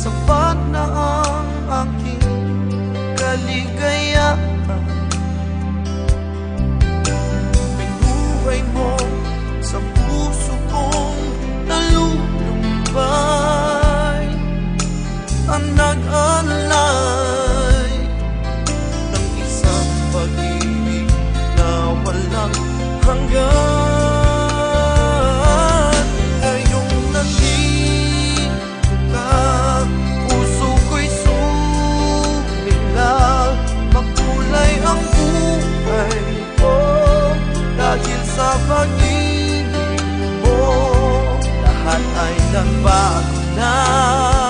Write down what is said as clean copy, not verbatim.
Sapat na ang aking kaligayahan. Binuhay mo sa puso kong nalulumbay, ang nag-alay ng isang pag-ibig na walang hanggan. Ngayong nandito ka, puso ko'y sumilang, makulay ang buhay ko dahil sa pag-ibig mo. Lahat ay nagbago na.